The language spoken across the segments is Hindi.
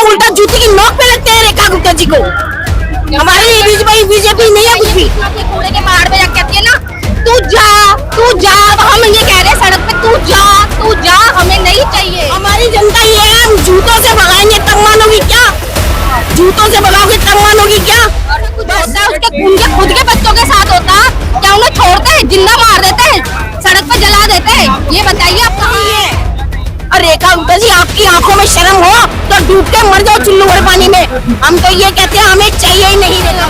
उल्टा जूती की नोक पे लगते हैं रेखा गुप्ता जी को। हमारी बीजेपी नहीं है कुछ भी। कूड़े के पहाड़ पे जाके कहती है ना, तू जा, हम ये कह रहे हैं सड़क पे, तू जा, हमें नहीं चाहिए। हमारी जनता ये है, हम जूतों से भगाएंगे तब मानोगी क्या? जूतों से भगाओगे तब मानोगी क्या? और कुछ होता है उसके उनके खुद के बच्चों के साथ होता, क्या उन्हें छोड़ते हैं? जिंदा मार देते हैं, सड़क पे जला देते हैं। ये बताइए आप कहाँ है? और रेखा गुप्ता जी, आपकी आंखों में शर्म हो तो डूब के मर जाओ चुल्लू भर पानी में। हम तो ये कहते हैं हमें चाहिए ही नहीं रेखा।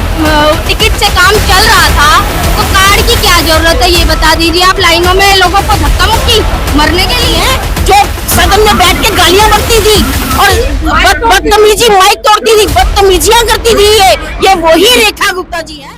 टिकट से काम चल रहा था तो कार्ड की क्या जरूरत है, ये बता दीजिए। आप लाइनों में लोगों को धक्का मुक्की मरने के लिए जो सदन में बैठ के गालियां बकती थी और बदतमीजी माइक तोड़ती थी, बदतमीजियां करती थी, ये वही रेखा गुप्ता जी है।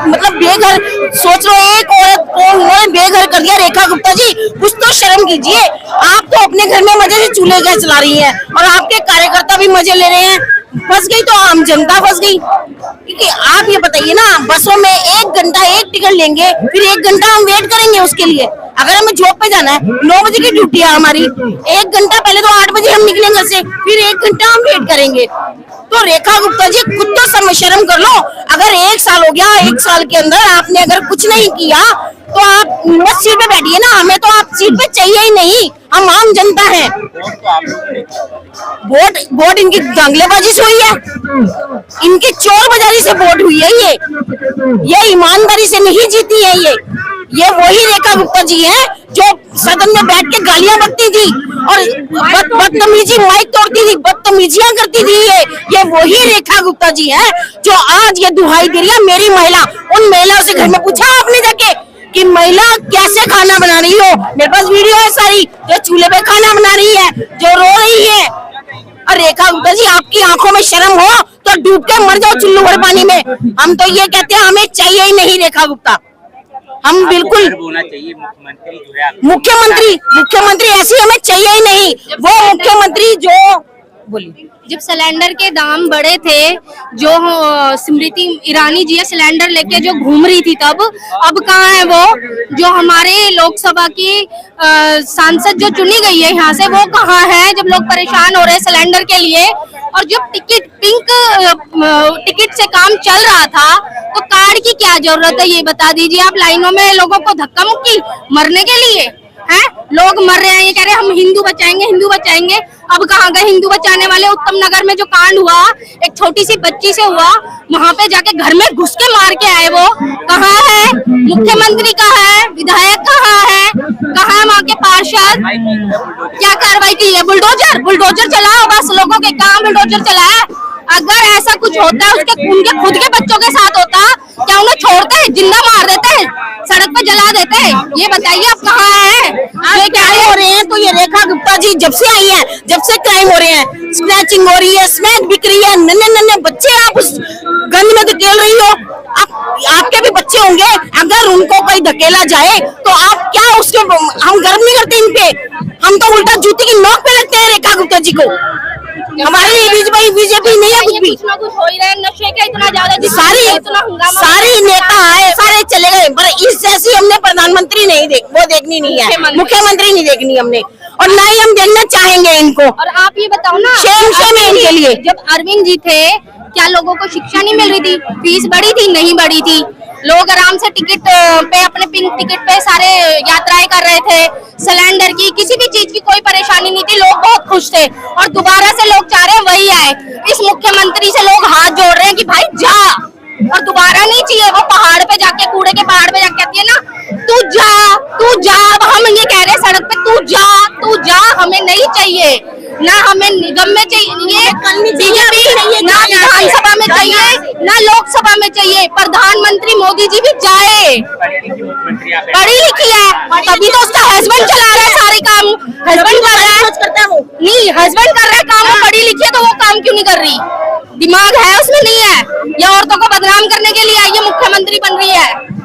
मतलब बेघर सोच लो, एक औरत को उन्होंने बेघर कर दिया। रेखा गुप्ता जी, कुछ तो शर्म कीजिए। आप तो अपने घर में मजे से चूल्हे गैस चला रही हैं और आपके कार्यकर्ता भी मजे ले रहे हैं। फंस गई तो आम जनता फंस गई। क्योंकि आप ये बताइए ना, बसों में 1 घंटा एक टिकट लेंगे, फिर 1 घंटा हम वेट करेंगे उसके लिए। अगर हमें जॉब पे जाना है, 9 बजे की ड्यूटी है हमारी, 1 घंटा पहले तो 8 बजे हम निकलेंगे घर से, फिर 1 घंटा हम वेट करेंगे। तो रेखा गुप्ता जी, खुद तो शर्म कर लो। अगर 1 साल हो गया, 1 साल के अंदर आपने अगर कुछ नहीं किया तो आप बस सीट पे बैठिए ना। हमें तो आप सीट पे चाहिए ही नहीं, हम आम जनता हैं। वोट इनकी दंगलेबाजी से हुई है, इनकी चोर बाजारी से वोट हुई है। ये ईमानदारी से नहीं जीती है। ये वही रेखा गुप्ता जी हैं जो सदन में बैठ के गालियां बकती थी और बदतमीजी माइक तोड़ती थी, बदतमीजियां करती थी। ये वही रेखा गुप्ता जी हैं जो आज ये दुहाई दे रही है मेरी महिला। उन महिलाओं से घर में पूछा आपने जाके कि महिला कैसे खाना बना रही हो? मेरे पास वीडियो है सारी, जो चूल्हे पे खाना बना रही है, जो रो रही है। और रेखा गुप्ता जी, आपकी आंखों में शर्म हो तो डूब के मर जाओ चुल्लू भर पानी में। हम तो ये कहते हैं हमें चाहिए ही नहीं रेखा गुप्ता। हम बिल्कुल होना चाहिए मुख्यमंत्री जो है, मुख्यमंत्री ऐसी हमें चाहिए ही नहीं। वो मुख्यमंत्री जो बोलिए, जब सिलेंडर के दाम बढ़े थे, जो स्मृति ईरानी जी सिलेंडर लेके जो घूम रही थी, तब अब कहाँ है वो? जो हमारे लोकसभा की सांसद जो चुनी गई है यहाँ से, वो कहाँ है जब लोग परेशान हो रहे हैं सिलेंडर के लिए? और जब पिंक टिकट से काम चल रहा था तो कार्ड की क्या जरूरत है, ये बता दीजिए। आप लाइनों में लोगों को धक्का मुक्की मरने के लिए हैं? लोग मर रहे हैं, ये कह रहे हैं हम हिंदू बचाएंगे, हिंदू बचाएंगे। अब कहाँ गए हिंदू बचाने वाले? उत्तम नगर में जो कांड हुआ, एक छोटी सी बच्ची से हुआ, वहाँ पे जाके घर में घुस के मार के आए, वो कहाँ है? मुख्यमंत्री कहाँ है? विधायक कहाँ है? कहाँ है वहाँ के पार्षद? क्या कार्रवाई की है? बुलडोजर चलाओ, बस लोगों के काम बुलडोजर चलाया। अगर ऐसा कुछ होता है उनके खुद के बच्चों के साथ होता, क्या उन्हें छोड़ते हैं? जिंदा मार देते हैं, सड़क पे जला देते हैं। ये बताइए आप कहाँ हैं? ये क्या हो रहे हैं? तो ये रेखा गुप्ता जी जब से आई है, जब से क्राइम हो रहे हैं, स्नैचिंग हो रही है, स्मैक बिक रही है, नन्हे बच्चे आप उस गंद में धकेल रही हो। आपके भी बच्चे होंगे, अगर उनको कोई धकेला जाए तो आप क्या उसके, हम गर्व नहीं करते इन पे? हम तो उल्टा जूती की नोक पे लगते हैं रेखा गुप्ता जी को। हमारी बीजेपी नहीं है कुछ भी। कुछ ना कुछ हो ही रहा है, नशे का इतना ज्यादा, सारी नेता आए, सारे चले गए, पर इस जैसी हमने प्रधानमंत्री नहीं वो देखनी नहीं है, मुख्यमंत्री नहीं देखनी हमने, और ना ही हम देखना चाहेंगे इनको। और आप ये बताओ ना, शेम है इनके लिए। जब अरविंद जी थे, क्या लोगों को शिक्षा नहीं मिल रही थी? फीस बढ़ी थी? नहीं बढ़ी थी। लोग आराम से टिकट पे, अपने पिंक टिकट पे सारे यात्राएं कर रहे थे। सिलेंडर की, किसी भी चीज की कोई परेशानी नहीं थी, लोग बहुत खुश थे। और दोबारा से लोग चाह रहे हैं वही आए। इस मुख्यमंत्री से लोग हाथ जोड़ रहे हैं कि भाई जा, और दोबारा नहीं चाहिए। वो पहाड़ पे जाके, कूड़े के पहाड़ पे जाके कहती है ना, तू जा, हम ये कह रहे हैं सड़क पे, तू जा, हमें नहीं चाहिए ना, हमें निगम में चाहिए, बीजेपी ना विधानसभा में चाहिए, ना लोकसभा में चाहिए। प्रधानमंत्री मोदी जी भी जाए, पढ़ी लिखी है, तभी तो उसका हस्बैंड चला रहा है सारे काम। हस्बैंड कर रहा है, नहीं हस्बैंड कर रहा है काम, वो पढ़ी लिखी है तो वो काम क्यों नहीं कर रही? दिमाग है उसमें? नहीं है। ये औरतों को बदनाम करने के लिए ये मुख्यमंत्री बन रही है।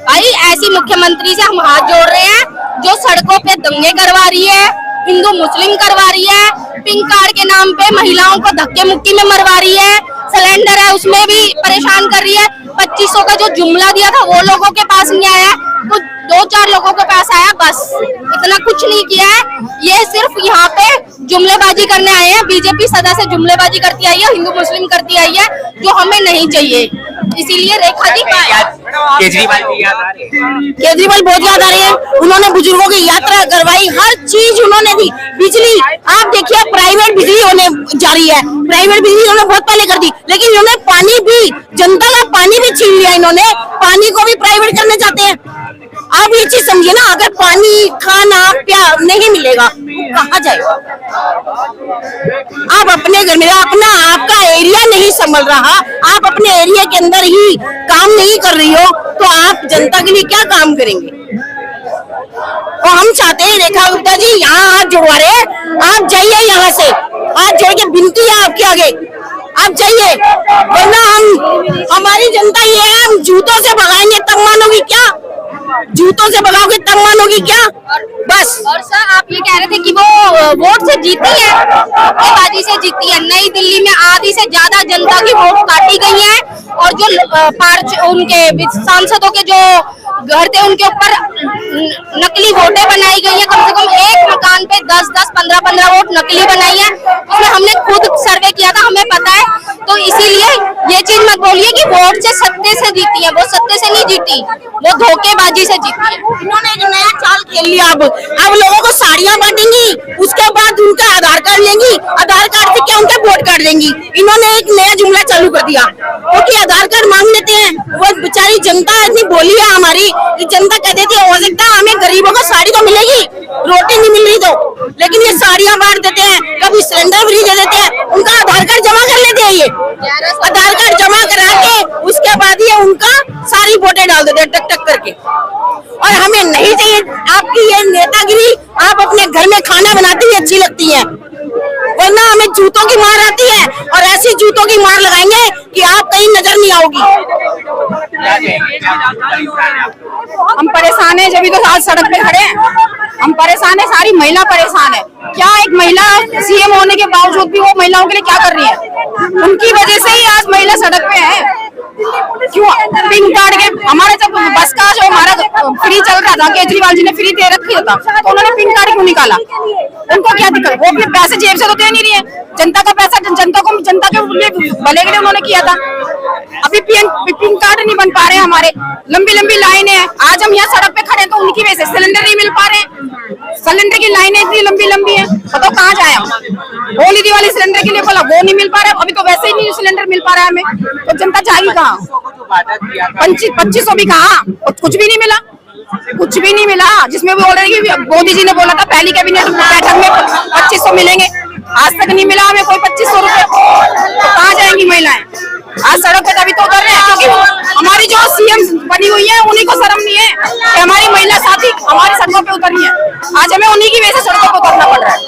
भाई ऐसी मुख्यमंत्री से हम हाथ जोड़ रहे हैं जो सड़कों पे दंगे करवा रही है, हिंदू मुस्लिम करवा रही है, पिंक कार्ड के नाम पे महिलाओं को धक्के मुक्की में मरवा रही है, सिलेंडर है उसमें भी परेशान कर रही है। 2500 का जो जुमला दिया था वो लोगों के पास नहीं आया, कुछ 2-4 लोगों के पास आया, बस इतना कुछ नहीं किया है। ये सिर्फ यहाँ पे जुमलेबाजी करने आए हैं। बीजेपी सदा से जुमलेबाजी करती आई है, हिंदू मुस्लिम करती आई है, जो हमें नहीं चाहिए। इसीलिए रेखा जी केजरीवाल की याद आ रही है। केजरीवाल बहुत याद आ रहे हैं। उन्होंने बुजुर्गों की यात्रा करवाई, हर चीज उन्होंने दी। बिजली आप देखिए, प्राइवेट बिजली होने जा रही है, प्राइवेट बिजली उन्होंने बहुत पहले कर दी, लेकिन इन्होंने पानी भी, जनता का पानी भी छीन लिया। इन्होंने पानी को भी प्राइवेट करना चाहते हैं। आप ये चीज समझिए ना, अगर पानी, खाना, प्यार नहीं मिलेगा कहाँ जाएगा? आप अपने घर में, अपना आपका एरिया नहीं संभल रहा, आप अपने एरिया के अंदर ही काम नहीं कर रही हो, तो आप जनता के लिए क्या काम करेंगे? और हम चाहते हैं रेखा गुप्ता जी यहाँ हाथ जुड़वा रहे हैं, आप जाइए यहाँ से, हाथ जोड़ के विनती है आपके आगे, आप जाइए, वरना हमारी जनता ये है, हम जूतों से भगाएंगे तब मानोगी क्या? जूतों से भगाओगे तब मानोगी क्या? बस। और सर आप ये कह रहे थे कि वो वोट से जीती है, धोखेबाजी से जीती है। नई दिल्ली में आधी से ज्यादा जनता की वोट काटी गई है, और जो उनके सांसदों के जो घर थे उनके ऊपर नकली वोटें बनाई गई है। कम से कम एक मकान पे 10-10, 15-15 वोट नकली बनाई है। उसमें हमने खुद सर्वे किया था, हमें पता है। तो इसीलिए ये चीज मत बोलिए कि वोट से सत्ते से जीती है, वो सत्ते से नहीं जीती, वो धोखेबाजी से जीती है। इन्होंने एक नया चाल खेल लिया। अब लोगों को साड़ियां बांटेंगी, उसके बाद उनका आधार कार्ड लेंगी, आधार कार्ड से क्या उनका वोट कार्ड लेंगी। इन्होंने एक नया जुमला चालू कर दिया, क्योंकि आधार कार्ड मांग लेते हैं। वो बेचारी जनता इतनी बोली है हमारी, जनता कह देती है हो सकता है हमें गरीबों को साड़ी तो मिलेगी, रोटी नहीं मिल रही तो, लेकिन ये साड़ियां बांट देते हैं, कभी सिलेंडर फ्री दे देते हैं। उनका आधार कार्ड जमा कर लेते हैं, ये आधार कार्ड जमा करा के उसके बाद ये उनका सारी वोटें डाल देते हैं टक टक करके। और हमें नहीं चाहिए आपकी ये नेतागिरी। आप अपने घर में खाना बनाती है अच्छी लगती है, वरना हमें जूतों की मार आती है, और ऐसी जूतों की मार लगाएंगे कि आप कहीं नजर नहीं आओगी। हम परेशान हैं, जब तो आज सड़क पे खड़े हैं। हम परेशान है, सारी महिला परेशान है। क्या एक महिला सीएम होने के बावजूद भी वो महिलाओं के लिए क्या कर रही है? उनकी वजह से ही आज महिला सड़क पे है। क्यों? पिंक कार्ड के हमारे जब बस का जो हमारा फ्री चल रहा था, केजरीवाल जी ने फ्री दे रखी था, तो उन्होंने पिंक कार्ड क्यों निकाला? उनको क्या दिक्कत? वो अपने पैसे जेब से तो दे नहीं रही है, जनता का पैसा जनता के भले के लिए उन्होंने किया था। अभी पिंक कार्ड नहीं बन पा रहे हमारे, लंबी लंबी लाइनें हैं। आज हम यहाँ सड़क पे खड़े हैं तो उनकी वजह से सिलेंडर नहीं मिल पा रहे हैं। सिलेंडर की लाइनें इतनी लंबी लंबी है, बताओ कहाँ जाए हम? होली दिवाली सिलेंडर के लिए बोला, वो नहीं मिल पा रहा है। अभी तो वैसे ही नहीं सिलेंडर मिल पा रहा है हमें, तो जनता जाएगी कहाँ? 2500 भी कहाँ, कुछ भी नहीं मिला, कुछ भी नहीं मिला। जिसमें वो बोल रहे कि मोदी जी ने बोला था पहली कैबिनेट बैठक में 2500 मिलेंगे, आज तक नहीं मिला हमें कोई 2500 रुपए। तो कहाँ जाएंगी महिलाएं? आज सड़क पे तभी तो उतर रहे हैं क्योंकि हमारी जो सीएम बनी हुई है उन्हीं को शर्म नहीं है कि हमारी महिला साथी हमारी सड़कों पे उतरी है। आज हमें उन्हीं की वजह से सड़कों पे उतरना पड़ रहा है।